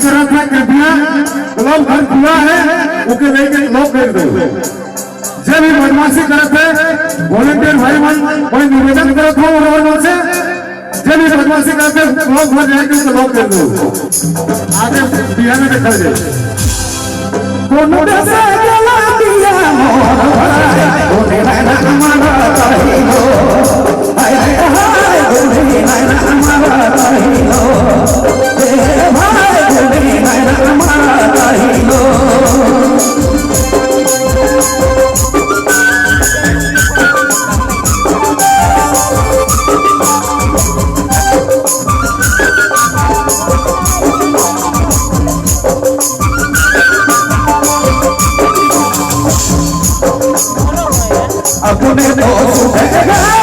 करा था कृपया क्लब घर खुला है ओके लेके लॉक कर दो जब भी बदमाशी करते वॉलंटियर भाई मन कोई निवेदन करत हो और से जब भी बदमाशी करते क्लब घर जाके उसको लॉक कर दो आगे बिहार में देखा जाए कोनो से गला दिया मोर ओने ना हमारा कहिलो हाय हाय हाय ओने ना हमारा कहिलो ए भाई ओने ना हमारा कहिलो अपने तो अपने तो